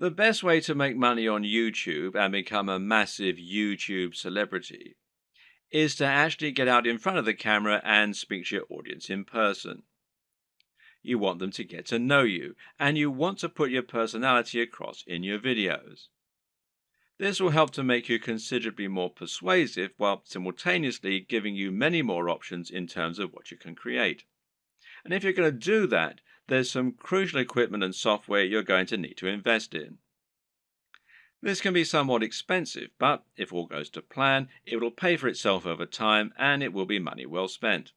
The best way to make money on YouTube and become a massive YouTube celebrity is to actually get out in front of the camera and speak to your audience in person. You want them to get to know you, and you want to put your personality across in your videos. This will help to make you considerably more persuasive while simultaneously giving you many more options in terms of what you can create. And if you're going to do that, there's some crucial equipment and software you're going to need to invest in. This can be somewhat expensive, but if all goes to plan, it will pay for itself over time and it will be money well spent.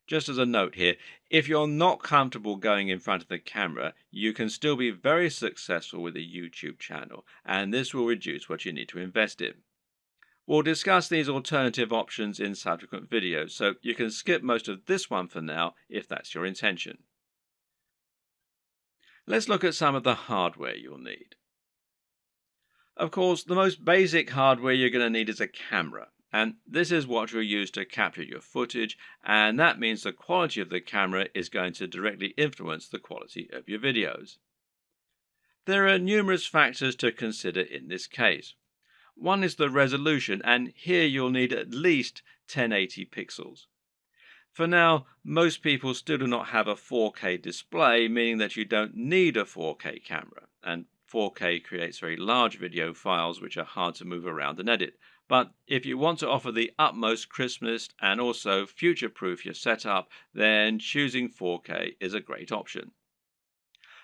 Just as a note here, if you're not comfortable going in front of the camera, you can still be very successful with a YouTube channel, and this will reduce what you need to invest in. We'll discuss these alternative options in subsequent videos, so you can skip most of this one for now if that's your intention. Let's look at some of the hardware you'll need. Of course, the most basic hardware you're going to need is a camera, and this is what you'll use to capture your footage, and that means the quality of the camera is going to directly influence the quality of your videos. There are numerous factors to consider in this case. One is the resolution, and here you'll need at least 1080 pixels. For now, most people still do not have a 4K display, meaning that you don't need a 4K camera, and 4K creates very large video files which are hard to move around and edit. But if you want to offer the utmost crispness and also future-proof your setup, then choosing 4K is a great option.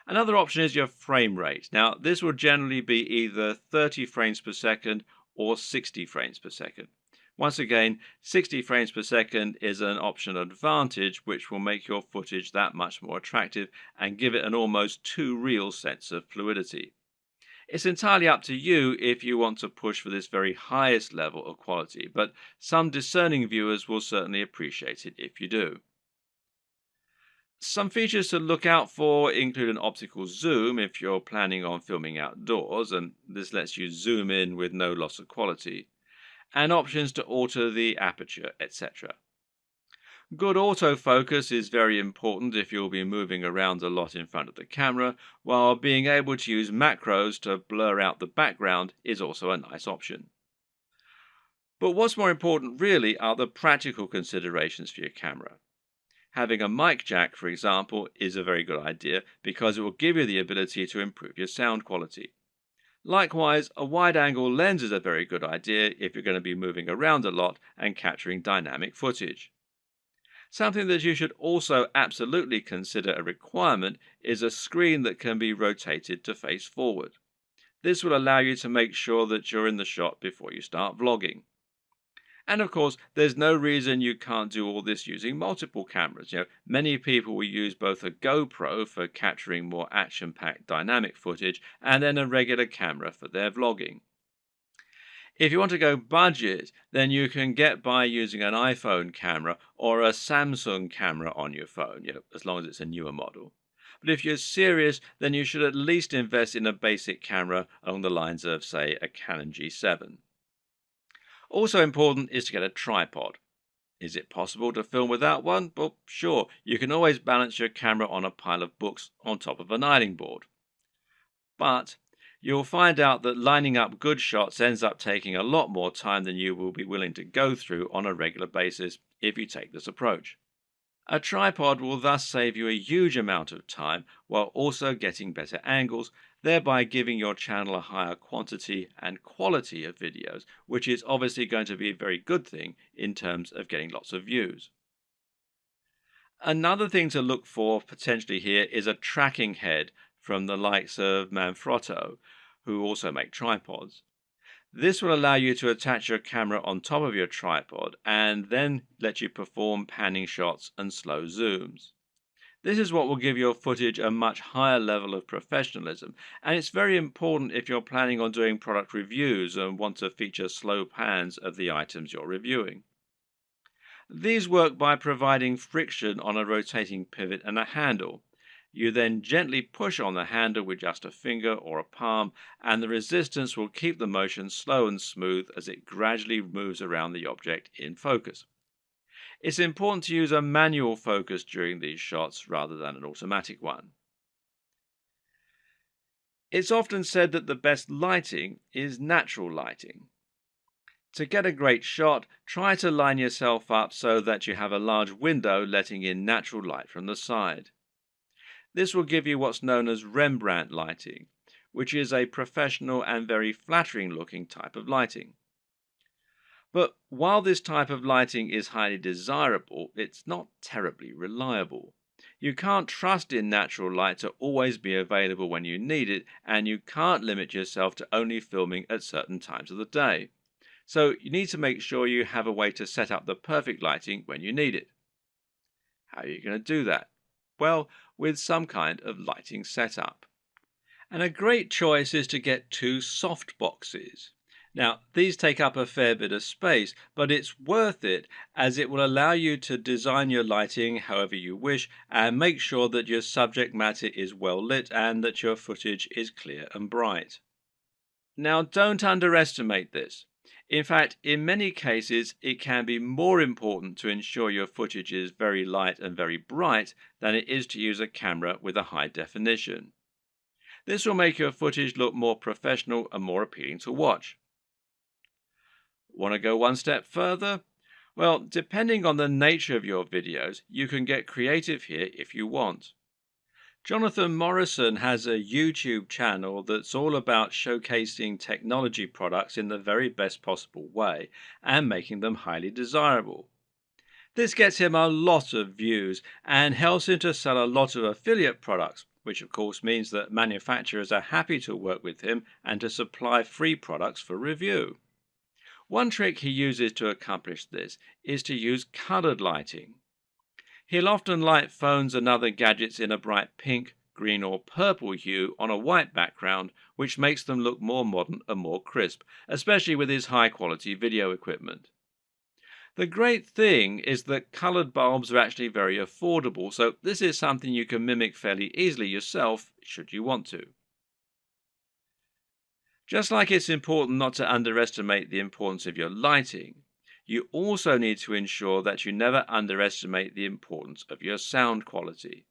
Another option is your frame rate. Now, this will generally be either 30 frames per second or 60 frames per second. Once again, 60 frames per second is an optional advantage which will make your footage that much more attractive and give it an almost too real sense of fluidity. It's entirely up to you if you want to push for this very highest level of quality, but some discerning viewers will certainly appreciate it if you do. Some features to look out for include an optical zoom if you're planning on filming outdoors, and this lets you zoom in with no loss of quality, and options to alter the aperture, etc. Good autofocus is very important if you'll be moving around a lot in front of the camera, while being able to use macros to blur out the background is also a nice option. But what's more important really are the practical considerations for your camera. Having a mic jack, for example, is a very good idea because it will give you the ability to improve your sound quality. Likewise, a wide-angle lens is a very good idea if you're going to be moving around a lot and capturing dynamic footage. Something that you should also absolutely consider a requirement is a screen that can be rotated to face forward. This will allow you to make sure that you're in the shot before you start vlogging. And of course, there's no reason you can't do all this using multiple cameras. Many people will use both a GoPro for capturing more action-packed dynamic footage and then a regular camera for their vlogging. If you want to go budget, then you can get by using an iPhone camera or a Samsung camera on your phone, as long as it's a newer model. But if you're serious, then you should at least invest in a basic camera along the lines of, say, a Canon G7. Also important is to get a tripod. Is it possible to film without one? Well, sure, you can always balance your camera on a pile of books on top of an ironing board. But you'll find out that lining up good shots ends up taking a lot more time than you will be willing to go through on a regular basis if you take this approach. A tripod will thus save you a huge amount of time while also getting better angles, thereby giving your channel a higher quantity and quality of videos, which is obviously going to be a very good thing in terms of getting lots of views. Another thing to look for potentially here is a tracking head from the likes of Manfrotto, who also make tripods. This will allow you to attach your camera on top of your tripod and then let you perform panning shots and slow zooms. This is what will give your footage a much higher level of professionalism, and it's very important if you're planning on doing product reviews and want to feature slow pans of the items you're reviewing. These work by providing friction on a rotating pivot and a handle. You then gently push on the handle with just a finger or a palm, and the resistance will keep the motion slow and smooth as it gradually moves around the object in focus. It's important to use a manual focus during these shots rather than an automatic one. It's often said that the best lighting is natural lighting. To get a great shot, try to line yourself up so that you have a large window letting in natural light from the side. This will give you what's known as Rembrandt lighting, which is a professional and very flattering looking type of lighting. But while this type of lighting is highly desirable, it's not terribly reliable. You can't trust in natural light to always be available when you need it, and you can't limit yourself to only filming at certain times of the day. So you need to make sure you have a way to set up the perfect lighting when you need it. How are you going to do that? Well, with some kind of lighting setup. And a great choice is to get two soft boxes. Now, these take up a fair bit of space, but it's worth it as it will allow you to design your lighting however you wish and make sure that your subject matter is well lit and that your footage is clear and bright. Now, don't underestimate this. In fact, in many cases, it can be more important to ensure your footage is very light and very bright than it is to use a camera with a high definition. This will make your footage look more professional and more appealing to watch. Want to go one step further? Well, depending on the nature of your videos, you can get creative here if you want. Jonathan Morrison has a YouTube channel that's all about showcasing technology products in the very best possible way and making them highly desirable. This gets him a lot of views and helps him to sell a lot of affiliate products, which of course means that manufacturers are happy to work with him and to supply free products for review. One trick he uses to accomplish this is to use colored lighting. He'll often light phones and other gadgets in a bright pink, green or purple hue on a white background, which makes them look more modern and more crisp, especially with his high quality video equipment. The great thing is that colored bulbs are actually very affordable, so this is something you can mimic fairly easily yourself should you want to. Just like it's important not to underestimate the importance of your lighting, you also need to ensure that you never underestimate the importance of your sound quality.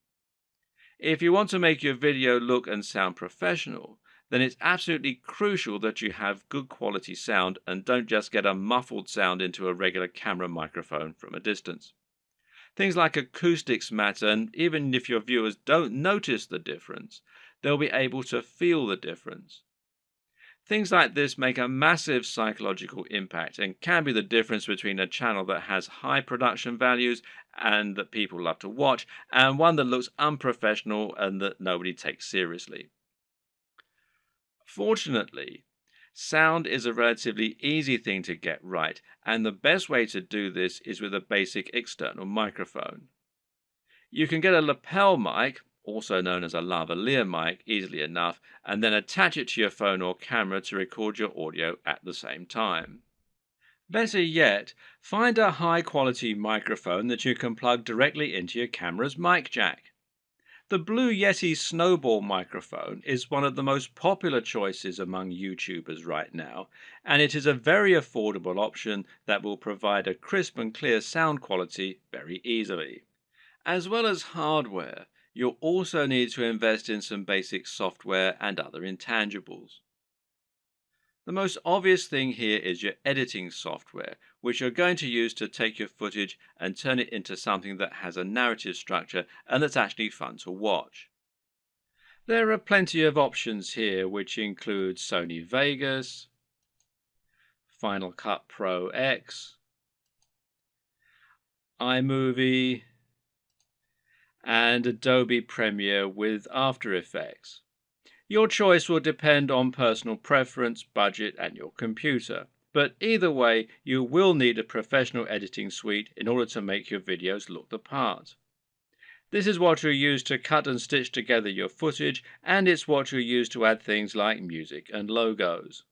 If you want to make your video look and sound professional, then it's absolutely crucial that you have good quality sound and don't just get a muffled sound into a regular camera microphone from a distance. Things like acoustics matter, and even if your viewers don't notice the difference, they'll be able to feel the difference. Things like this make a massive psychological impact and can be the difference between a channel that has high production values and that people love to watch, and one that looks unprofessional and that nobody takes seriously. Fortunately, sound is a relatively easy thing to get right, and the best way to do this is with a basic external microphone. You can get a lapel mic, also known as a lavalier mic, easily enough, and then attach it to your phone or camera to record your audio at the same time. Better yet, find a high quality microphone that you can plug directly into your camera's mic jack. The Blue Yeti Snowball microphone is one of the most popular choices among YouTubers right now, and it is a very affordable option that will provide a crisp and clear sound quality very easily. As well as hardware, you'll also need to invest in some basic software and other intangibles. The most obvious thing here is your editing software, which you're going to use to take your footage and turn it into something that has a narrative structure and that's actually fun to watch. There are plenty of options here, which include Sony Vegas, Final Cut Pro X, iMovie, and Adobe Premiere with After Effects. Your choice will depend on personal preference, budget, and your computer. But either way, you will need a professional editing suite in order to make your videos look the part. This is what you'll use to cut and stitch together your footage, and it's what you'll use to add things like music and logos.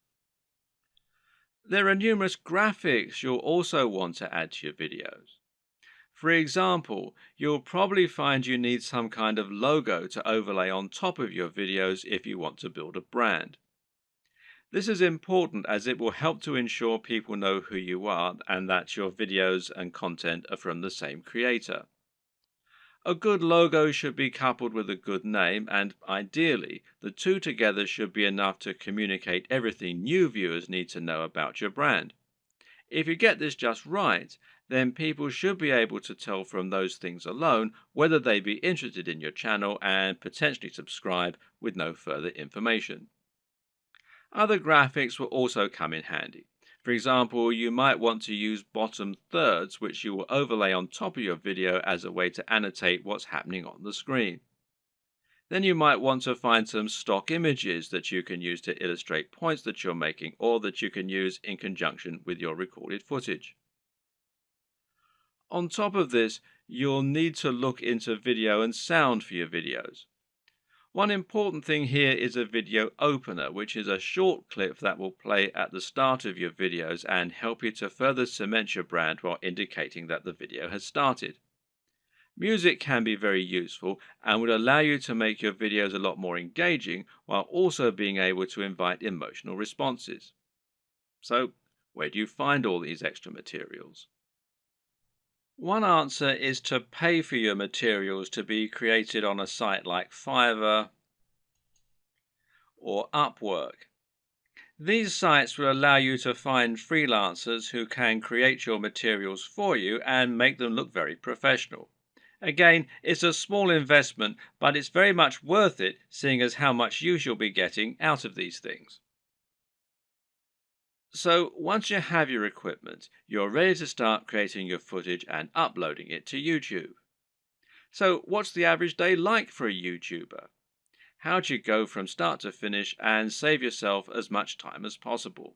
There are numerous graphics you'll also want to add to your videos. For example, you'll probably find you need some kind of logo to overlay on top of your videos if you want to build a brand. This is important as it will help to ensure people know who you are and that your videos and content are from the same creator. A good logo should be coupled with a good name, and ideally, the two together should be enough to communicate everything new viewers need to know about your brand. If you get this just right, then people should be able to tell from those things alone whether they be interested in your channel and potentially subscribe with no further information. Other graphics will also come in handy. For example, you might want to use bottom thirds, which you will overlay on top of your video as a way to annotate what's happening on the screen. Then you might want to find some stock images that you can use to illustrate points that you're making or that you can use in conjunction with your recorded footage. On top of this, you'll need to look into video and sound for your videos. One important thing here is a video opener, which is a short clip that will play at the start of your videos and help you to further cement your brand while indicating that the video has started. Music can be very useful and would allow you to make your videos a lot more engaging while also being able to invite emotional responses. So, where do you find all these extra materials? One answer is to pay for your materials to be created on a site like Fiverr or Upwork. These sites will allow you to find freelancers who can create your materials for you and make them look very professional. Again, it's a small investment, but it's very much worth it, seeing as how much use you'll be getting out of these things. So once you have your equipment, you're ready to start creating your footage and uploading it to YouTube. So what's the average day like for a YouTuber? How do you go from start to finish and save yourself as much time as possible?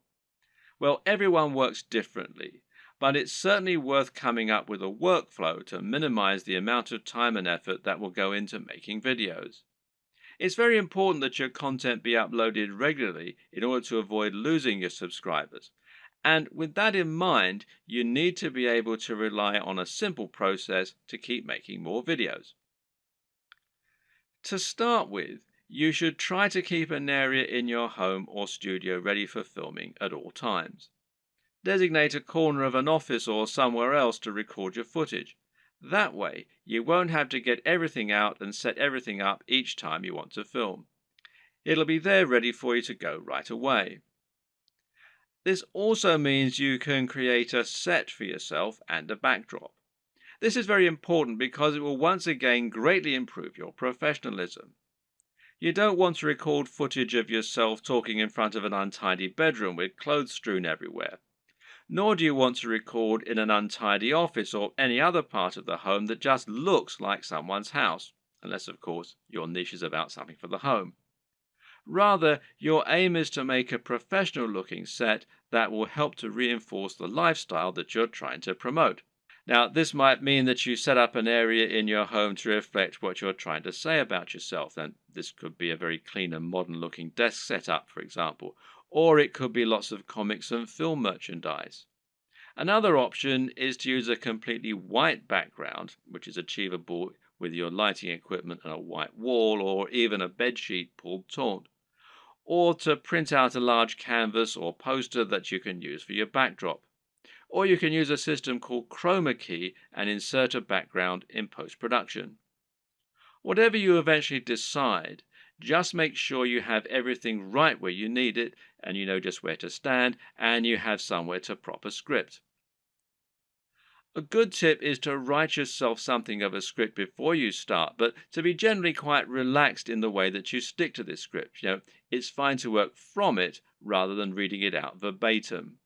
Well, everyone works differently, but it's certainly worth coming up with a workflow to minimize the amount of time and effort that will go into making videos. It's very important that your content be uploaded regularly in order to avoid losing your subscribers. And with that in mind, you need to be able to rely on a simple process to keep making more videos. To start with, you should try to keep an area in your home or studio ready for filming at all times. Designate a corner of an office or somewhere else to record your footage. That way, you won't have to get everything out and set everything up each time you want to film. It'll be there ready for you to go right away. This also means you can create a set for yourself and a backdrop. This is very important because it will once again greatly improve your professionalism. You don't want to record footage of yourself talking in front of an untidy bedroom with clothes strewn everywhere. Nor do you want to record in an untidy office or any other part of the home that just looks like someone's house, unless of course your niche is about something for the home. Rather, your aim is to make a professional looking set that will help to reinforce the lifestyle that you're trying to promote. Now, this might mean that you set up an area in your home to reflect what you're trying to say about yourself, and this could be a very clean and modern looking desk setup, for example, or it could be lots of comics and film merchandise. Another option is to use a completely white background, which is achievable with your lighting equipment and a white wall or even a bedsheet pulled taut, or to print out a large canvas or poster that you can use for your backdrop. Or you can use a system called chroma key and insert a background in post-production. Whatever you eventually decide, just make sure you have everything right where you need it, and you know just where to stand, and you have somewhere to prop a script. A good tip is to write yourself something of a script before you start, but to be generally quite relaxed in the way that you stick to this script. It's fine to work from it rather than reading it out verbatim.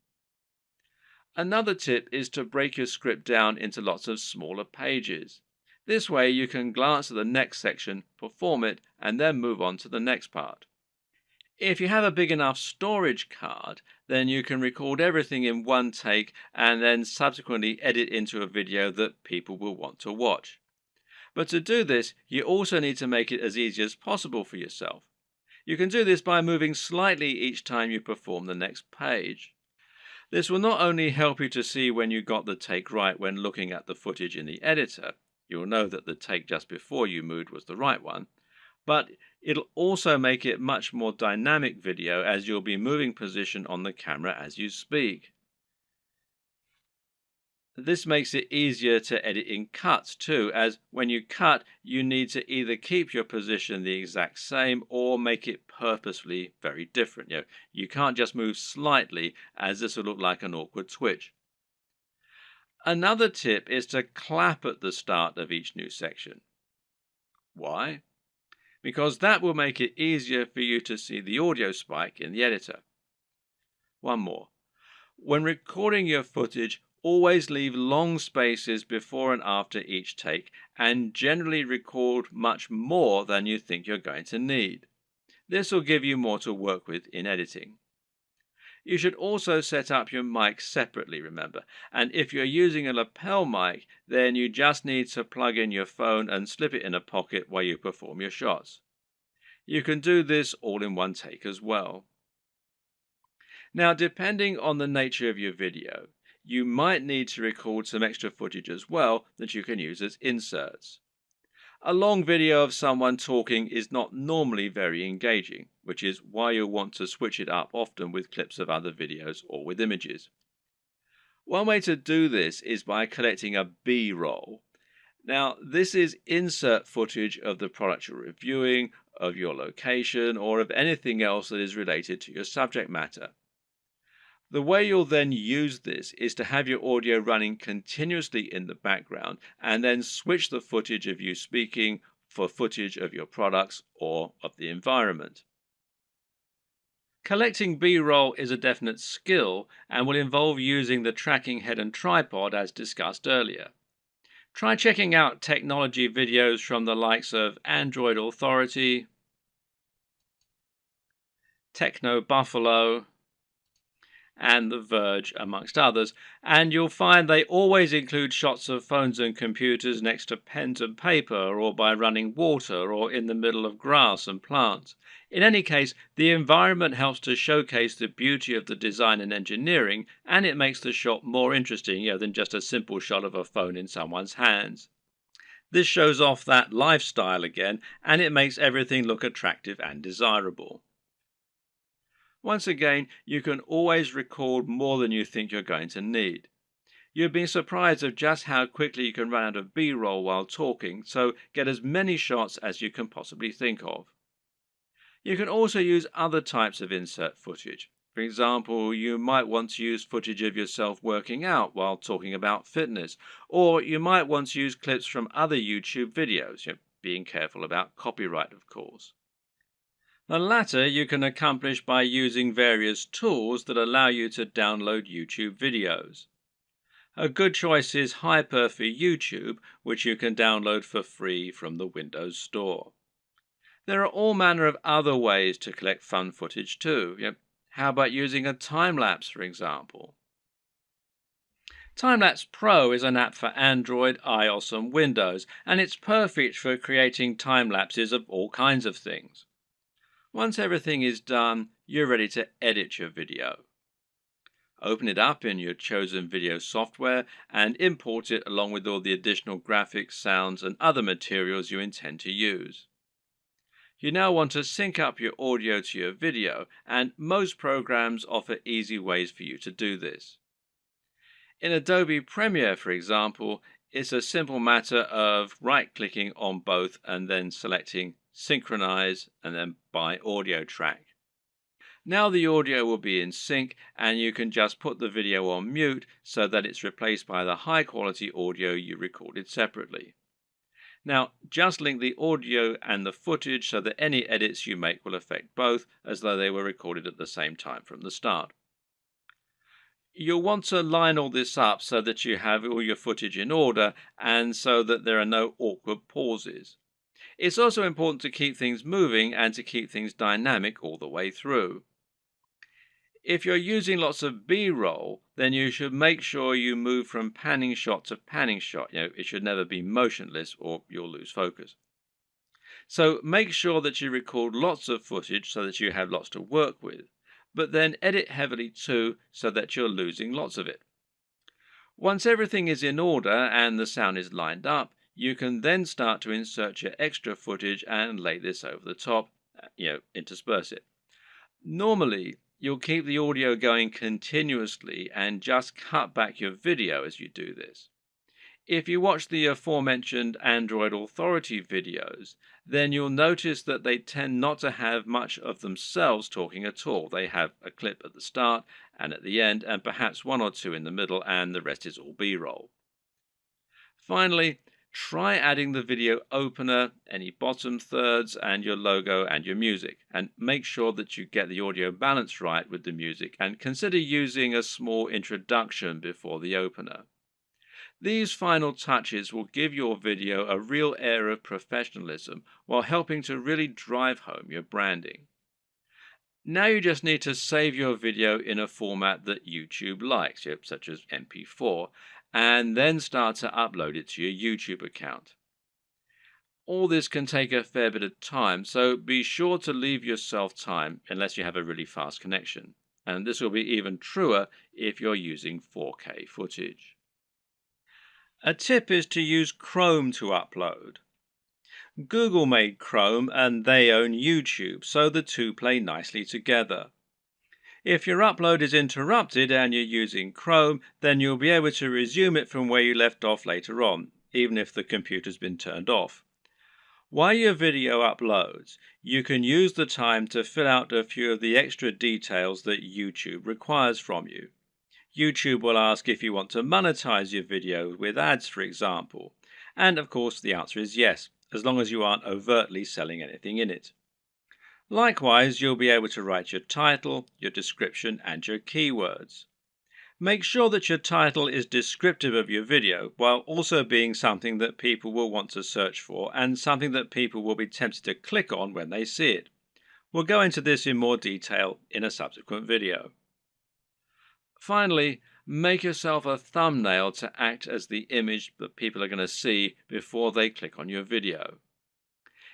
Another tip is to break your script down into lots of smaller pages. This way you can glance at the next section, perform it, and then move on to the next part. If you have a big enough storage card, then you can record everything in one take and then subsequently edit into a video that people will want to watch. But to do this, you also need to make it as easy as possible for yourself. You can do this by moving slightly each time you perform the next page. This will not only help you to see when you got the take right when looking at the footage in the editor, you'll know that the take just before you moved was the right one, but it'll also make it much more dynamic video as you'll be moving position on the camera as you speak. This makes it easier to edit in cuts too, as when you cut, you need to either keep your position the exact same or make it purposefully very different. You can't just move slightly, as this will look like an awkward twitch. Another tip is to clap at the start of each new section. Why? Because that will make it easier for you to see the audio spike in the editor. One more. When recording your footage, always leave long spaces before and after each take, and generally record much more than you think you're going to need. This will give you more to work with in editing. You should also set up your mic separately, remember, and if you're using a lapel mic, then you just need to plug in your phone and slip it in a pocket while you perform your shots. You can do this all in one take as well. Now, depending on the nature of your video, you might need to record some extra footage as well that you can use as inserts. A long video of someone talking is not normally very engaging, which is why you'll want to switch it up often with clips of other videos or with images. One way to do this is by collecting a B-roll. Now, this is insert footage of the product you're reviewing, of your location, or of anything else that is related to your subject matter. The way you'll then use this is to have your audio running continuously in the background and then switch the footage of you speaking for footage of your products or of the environment. Collecting B-roll is a definite skill and will involve using the tracking head and tripod as discussed earlier. Try checking out technology videos from the likes of Android Authority, Techno Buffalo, and The Verge, amongst others, and you'll find they always include shots of phones and computers next to pens and paper, or by running water, or in the middle of grass and plants. In any case, the environment helps to showcase the beauty of the design and engineering, and it makes the shot more interesting than just a simple shot of a phone in someone's hands. This shows off that lifestyle again, and it makes everything look attractive and desirable. Once again, you can always record more than you think you're going to need. You'll be surprised of just how quickly you can run out of B-roll while talking, so get as many shots as you can possibly think of. You can also use other types of insert footage. For example, you might want to use footage of yourself working out while talking about fitness, or you might want to use clips from other YouTube videos, being careful about copyright, of course. The latter you can accomplish by using various tools that allow you to download YouTube videos. A good choice is Hyper for YouTube, which you can download for free from the Windows Store. There are all manner of other ways to collect fun footage too. How about using a time-lapse, for example? Time-lapse Pro is an app for Android, iOS and Windows, and it's perfect for creating time-lapses of all kinds of things. Once everything is done, you're ready to edit your video. Open it up in your chosen video software and import it along with all the additional graphics, sounds, and other materials you intend to use. You now want to sync up your audio to your video, and most programs offer easy ways for you to do this. In Adobe Premiere, for example, it's a simple matter of right-clicking on both and then selecting Synchronize and then by audio track. Now the audio will be in sync and you can just put the video on mute so that it's replaced by the high quality audio you recorded separately. Now just link the audio and the footage so that any edits you make will affect both as though they were recorded at the same time from the start. You'll want to line all this up so that you have all your footage in order and so that there are no awkward pauses. It's also important to keep things moving and to keep things dynamic all the way through. If you're using lots of B-roll, then you should make sure you move from panning shot to panning shot. It should never be motionless or you'll lose focus. So make sure that you record lots of footage so that you have lots to work with, but then edit heavily too so that you're losing lots of it. Once everything is in order and the sound is lined up, you can then start to insert your extra footage and lay this over the top, intersperse it. Normally, You'll keep the audio going continuously and just cut back your video as you do this. If you watch the aforementioned Android Authority videos, then you'll notice that they tend not to have much of themselves talking at all. They have a clip at the start and at the end, and perhaps one or two in the middle, and the rest is all B-roll. Finally, try adding the video opener, any bottom thirds, and your logo and your music, and make sure that you get the audio balance right with the music, and consider using a small introduction before the opener. These final touches will give your video a real air of professionalism while helping to really drive home your branding. Now you just need to save your video in a format that YouTube likes, such as MP4, and then start to upload it to your YouTube account. All this can take a fair bit of time, so be sure to leave yourself time unless you have a really fast connection. And this will be even truer if you're using 4K footage. A tip is to use Chrome to upload. Google made Chrome and they own YouTube, so the two play nicely together. If your upload is interrupted and you're using Chrome, then you'll be able to resume it from where you left off later on, even if the computer's been turned off. While your video uploads, you can use the time to fill out a few of the extra details that YouTube requires from you. YouTube will ask if you want to monetize your video with ads, for example. And of course, the answer is yes, as long as you aren't overtly selling anything in it. Likewise, you'll be able to write your title, your description, and your keywords. Make sure that your title is descriptive of your video, while also being something that people will want to search for and something that people will be tempted to click on when they see it. We'll go into this in more detail in a subsequent video. Finally, make yourself a thumbnail to act as the image that people are going to see before they click on your video.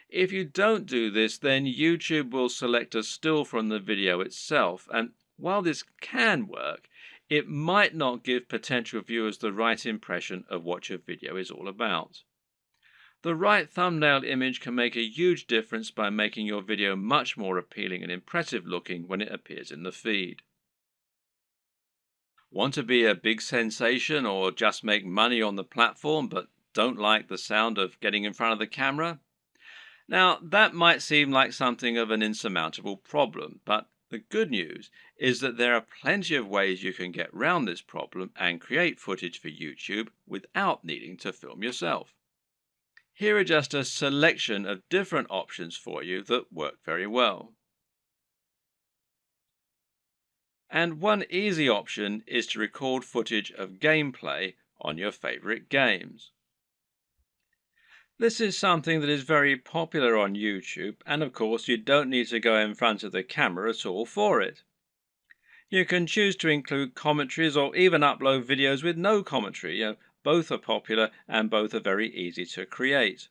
If you don't do this, then YouTube will select a still from the video itself, and while this can work, it might not give potential viewers the right impression of what your video is all about. The right thumbnail image can make a huge difference by making your video much more appealing and impressive looking when it appears in the feed. Want to be a big sensation or just make money on the platform but don't like the sound of getting in front of the camera? Now, that might seem like something of an insurmountable problem, but the good news is that there are plenty of ways you can get around this problem and create footage for YouTube without needing to film yourself. Here are just a selection of different options for you that work very well. And one easy option is to record footage of gameplay on your favorite games. This is something that is very popular on YouTube, and of course you don't need to go in front of the camera at all for it. You can choose to include commentaries or even upload videos with no commentary. Both are popular and both are very easy to create.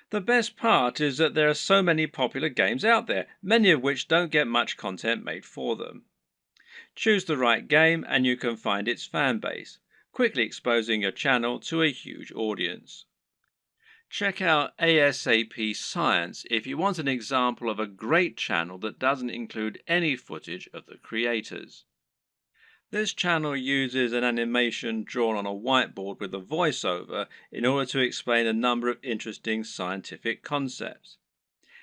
The best part is that there are so many popular games out there, many of which don't get much content made for them. Choose the right game and you can find its fan base, quickly exposing your channel to a huge audience. Check out ASAP Science if you want an example of a great channel that doesn't include any footage of the creators. This channel uses an animation drawn on a whiteboard with a voiceover in order to explain a number of interesting scientific concepts.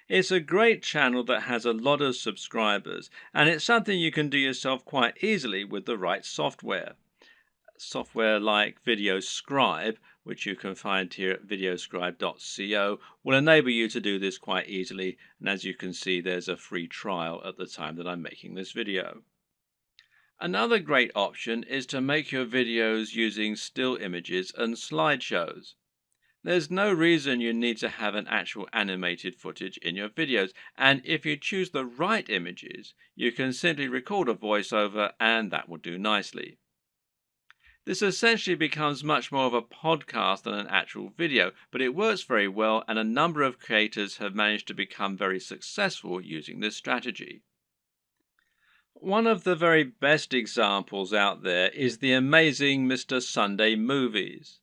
It's a great channel that has a lot of subscribers, and it's something you can do yourself quite easily with the right software. Software like VideoScribe, which you can find here at videoscribe.co, will enable you to do this quite easily, and as you can see, there's a free trial at the time that I'm making this video. Another great option is to make your videos using still images and slideshows. There's no reason you need to have an actual animated footage in your videos, and if you choose the right images, you can simply record a voiceover and that will do nicely. This essentially becomes much more of a podcast than an actual video, but it works very well and a number of creators have managed to become very successful using this strategy. One of the very best examples out there is the amazing Mr. Sunday Movies.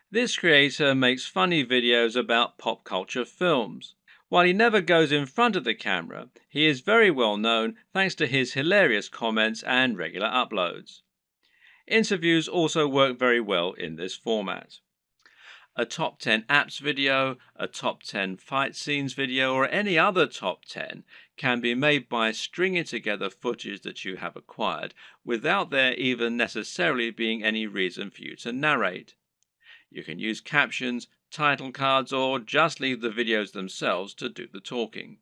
This creator makes funny videos about pop culture films. While he never goes in front of the camera, he is very well known thanks to his hilarious comments and regular uploads. Interviews also work very well in this format. A top 10 apps video, a top 10 fight scenes video, or any other top 10 can be made by stringing together footage that you have acquired without there even necessarily being any reason for you to narrate. You can use captions, title cards, or just leave the videos themselves to do the talking.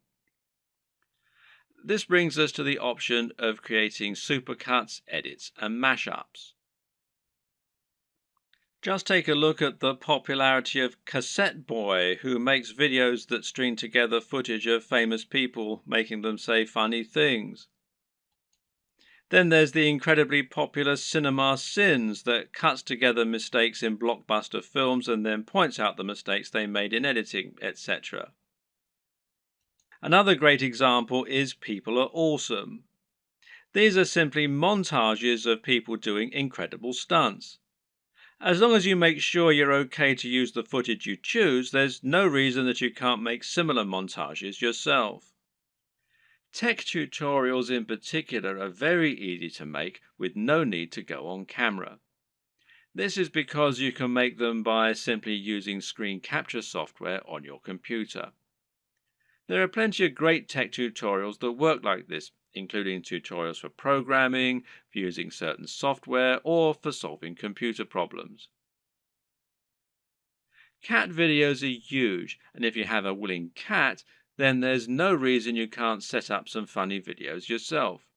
This brings us to the option of creating supercuts, edits, and mashups. Just take a look at the popularity of Cassette Boy, who makes videos that string together footage of famous people making them say funny things. Then there's the incredibly popular Cinema Sins that cuts together mistakes in blockbuster films and then points out the mistakes they made in editing, etc. Another great example is People Are Awesome. These are simply montages of people doing incredible stunts. As long as you make sure you're okay to use the footage you choose, there's no reason that you can't make similar montages yourself. Tech tutorials in particular are very easy to make with no need to go on camera. This is because you can make them by simply using screen capture software on your computer. There are plenty of great tech tutorials that work like this, including tutorials for programming, for using certain software, or for solving computer problems. Cat videos are huge, and if you have a willing cat, then there's no reason you can't set up some funny videos yourself.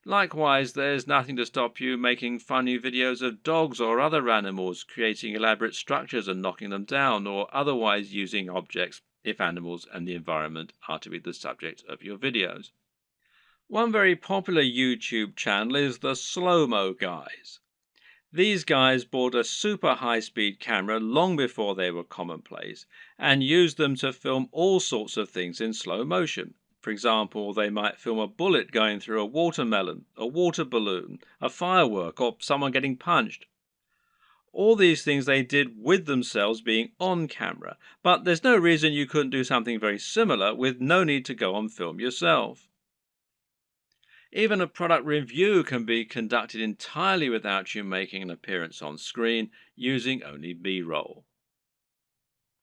Likewise, there's nothing to stop you making funny videos of dogs or other animals, creating elaborate structures and knocking them down, or otherwise using objects if animals and the environment are to be the subject of your videos. One very popular YouTube channel is the Slow-Mo Guys. These guys bought a super high-speed camera long before they were commonplace and used them to film all sorts of things in slow motion. For example, they might film a bullet going through a watermelon, a water balloon, a firework, or someone getting punched. All these things they did with themselves being on camera, but there's no reason you couldn't do something very similar with no need to go on film yourself. Even a product review can be conducted entirely without you making an appearance on screen using only B-roll.